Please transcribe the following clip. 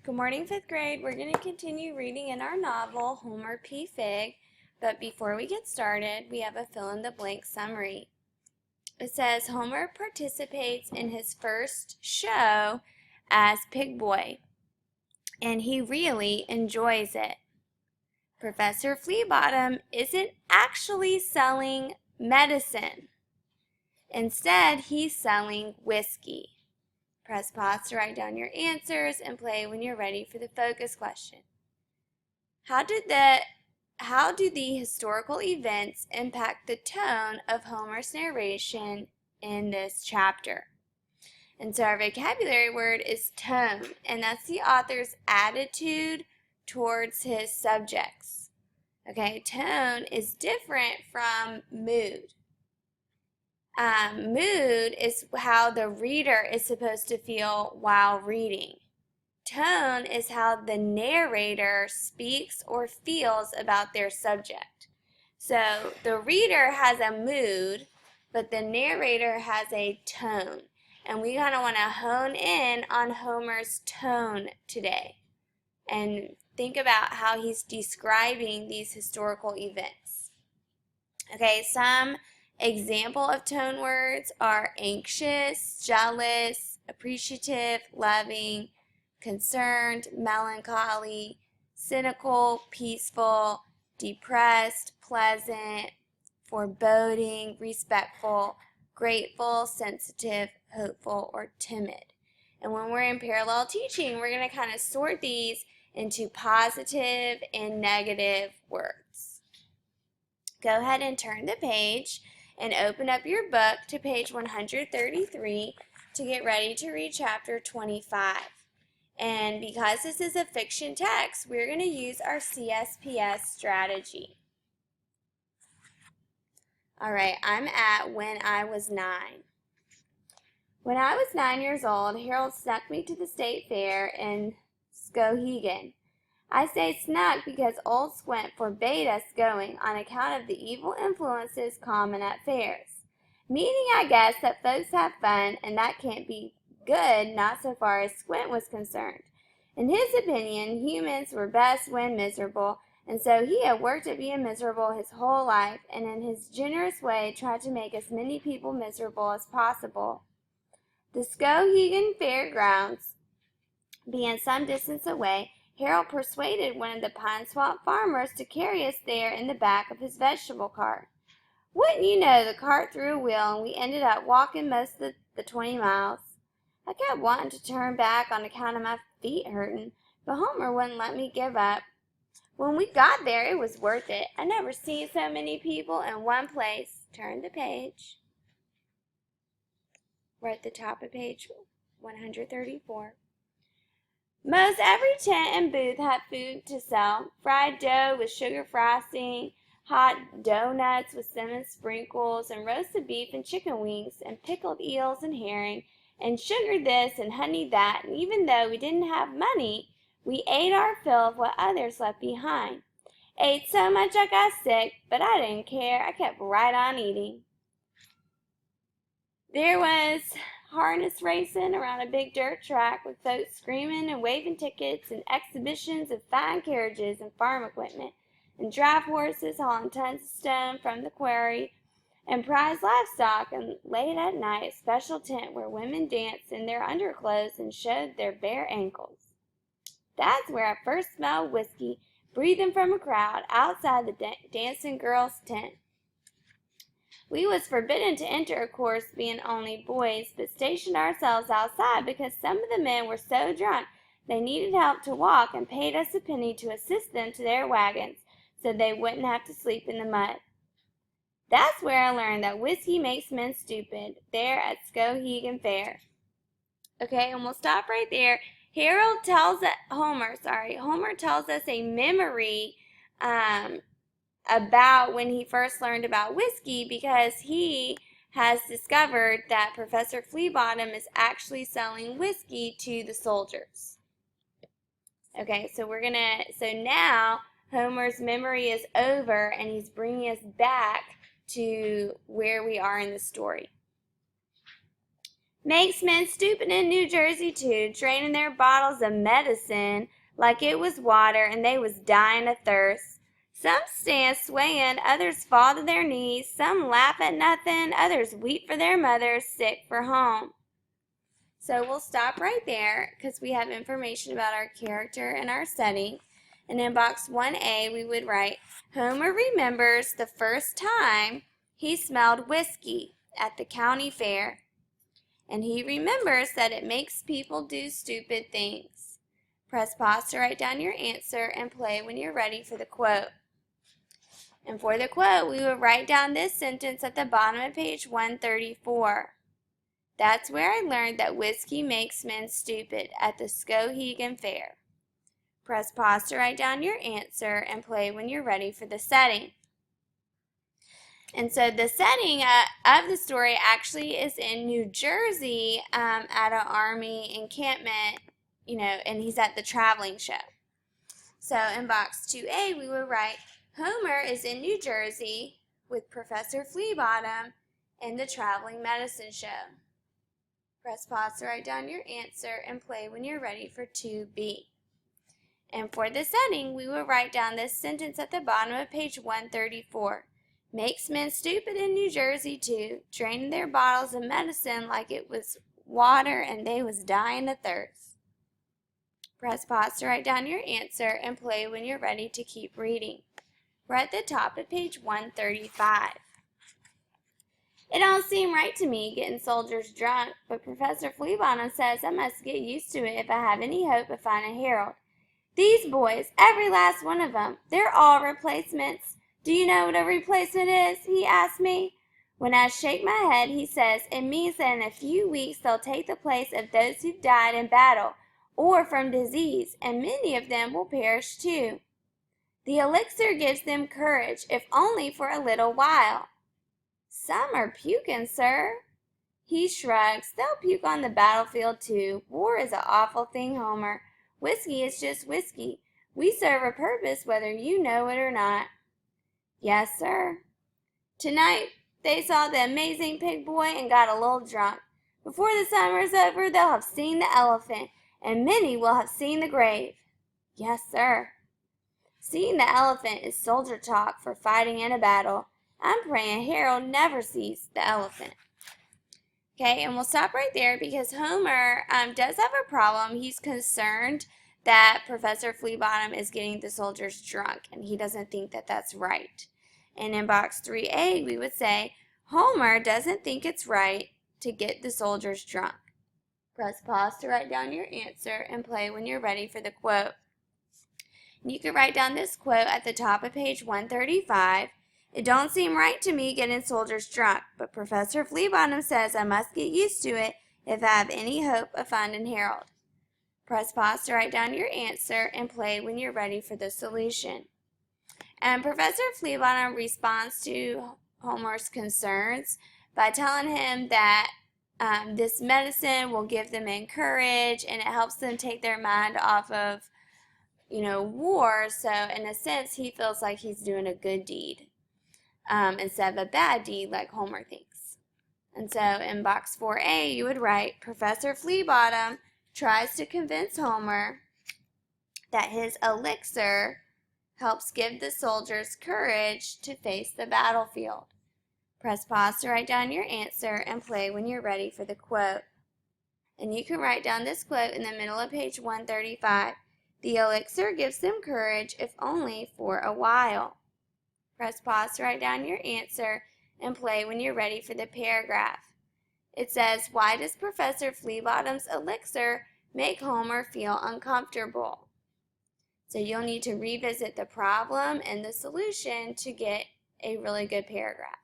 Good morning, 5th grade. We're going to continue reading in our novel, Homer P. Fig. But before we get started, we have a fill-in-the-blank summary. It says, Homer participates in his first show as Pig Boy, and he really enjoys it. Professor Fleabottom isn't actually selling medicine. Instead, he's selling whiskey. Press pause to write down your answers and play when you're ready for the focus question. How do the historical events impact the tone of Homer's narration in this chapter? And so our vocabulary word is tone, and that's the author's attitude towards his subjects. Okay, tone is different from mood. Mood is how the reader is supposed to feel while reading. Tone is how the narrator speaks or feels about their subject. So the reader has a mood, but the narrator has a tone. And we kind of want to hone in on Homer's tone today and think about how he's describing these historical events. Okay, some example of tone words are anxious, jealous, appreciative, loving, concerned, melancholy, cynical, peaceful, depressed, pleasant, foreboding, respectful, grateful, sensitive, hopeful, or timid. And when we're in parallel teaching, we're going to kind of sort these into positive and negative words. Go ahead and turn the page and open up your book to page 133 to get ready to read chapter 25. And because this is a fiction text, we're going to use our CSPS strategy. All right, I'm at when I was 9. When I was 9 years old, Harold snuck me to the state fair in Skowhegan. I say snuck because old Squint forbade us going on account of the evil influences common at fairs. Meaning, I guess, that folks have fun, and that can't be good, not so far as Squint was concerned. In his opinion, humans were best when miserable, and so he had worked at being miserable his whole life, and in his generous way tried to make as many people miserable as possible. The Skowhegan Fairgrounds being some distance away, Harold persuaded one of the Pine Swamp farmers to carry us there in the back of his vegetable cart. Wouldn't you know, the cart threw a wheel, and we ended up walking most of the 20 miles. I kept wanting to turn back on account of my feet hurting, but Homer wouldn't let me give up. When we got there, it was worth it. I never seen so many people in one place. Turn the page. We're at the top of page 134. Most every tent and booth had food to sell. Fried dough with sugar frosting, hot doughnuts with cinnamon sprinkles, and roasted beef and chicken wings, and pickled eels and herring, and sugar this and honey that, and even though we didn't have money, we ate our fill of what others left behind. Ate so much I got sick, but I didn't care. I kept right on eating. There was harness racing around a big dirt track with folks screaming and waving tickets, and exhibitions of fine carriages and farm equipment, and draft horses hauling tons of stone from the quarry, and prize livestock, and late at night a special tent where women danced in their underclothes and showed their bare ankles. That's where I first smelled whiskey breathing from a crowd outside the dancing girls' tent. We was forbidden to enter, of course, being only boys, but stationed ourselves outside because some of the men were so drunk they needed help to walk and paid us a penny to assist them to their wagons so they wouldn't have to sleep in the mud. That's where I learned that whiskey makes men stupid, there at Skowhegan Fair. Okay, and we'll stop right there. Homer tells us a memory about when he first learned about whiskey, because he has discovered that Professor Fleabottom is actually selling whiskey to the soldiers. Okay, so now Homer's memory is over and he's bringing us back to where we are in the story. Makes men stupid in New Jersey too, draining their bottles of medicine like it was water and they was dying of thirst. Some stand swaying, others fall to their knees, some laugh at nothing, others weep for their mothers, sick for home. So we'll stop right there because we have information about our character and our setting. And in box 1A, we would write, Homer remembers the first time he smelled whiskey at the county fair. And he remembers that it makes people do stupid things. Press pause to write down your answer and play when you're ready for the quote. And for the quote, we will write down this sentence at the bottom of page 134. That's where I learned that whiskey makes men stupid at the Skowhegan Fair. Press pause to write down your answer and play when you're ready for the setting. And so the setting of the story actually is in New Jersey at an army encampment, and he's at the traveling show. So in box 2A, we will write, Homer is in New Jersey with Professor Fleabottom in the traveling medicine show. Press pause to write down your answer and play when you're ready for 2B. And for the setting, we will write down this sentence at the bottom of page 134. Makes men stupid in New Jersey too, draining their bottles of medicine like it was water and they was dying of thirst. Press pause to write down your answer and play when you're ready to keep reading. We're at the top of page 135. It don't seem right to me getting soldiers drunk, but Professor Fleabottom says I must get used to it if I have any hope of finding Harold. These boys, every last one of them, they're all replacements. Do you know what a replacement is? He asked me. When I shake my head, he says, it means that in a few weeks they'll take the place of those who've died in battle or from disease, and many of them will perish too. The elixir gives them courage, if only for a little while. Some are puking, sir. He shrugs. They'll puke on the battlefield too. War is an awful thing, Homer. Whiskey is just whiskey. We serve a purpose whether you know it or not. Yes, sir. Tonight, they saw the amazing pig boy and got a little drunk. Before the summer's over, they'll have seen the elephant, and many will have seen the grave. Yes, sir. Seeing the elephant is soldier talk for fighting in a battle. I'm praying Harold never sees the elephant. Okay, and we'll stop right there because Homer does have a problem. He's concerned that Professor Fleabottom is getting the soldiers drunk, and he doesn't think that that's right. And in box 3A, we would say, Homer doesn't think it's right to get the soldiers drunk. Press pause to write down your answer and play when you're ready for the quote. And you can write down this quote at the top of page 135. It don't seem right to me getting soldiers drunk, but Professor Fleabottom says I must get used to it if I have any hope of finding Harold. Press pause to write down your answer and play when you're ready for the solution. And Professor Fleabottom responds to Homer's concerns by telling him that this medicine will give them courage and it helps them take their mind off of, war. So in a sense, he feels like he's doing a good deed instead of a bad deed like Homer thinks. And so in box 4A, you would write, Professor Fleabottom tries to convince Homer that his elixir helps give the soldiers courage to face the battlefield. Press pause to write down your answer and play when you're ready for the quote. And you can write down this quote in the middle of page 135. The elixir gives them courage, if only for a while. Press pause to write down your answer and play when you're ready for the paragraph. It says, why does Professor Fleabottom's elixir make Homer feel uncomfortable? So you'll need to revisit the problem and the solution to get a really good paragraph.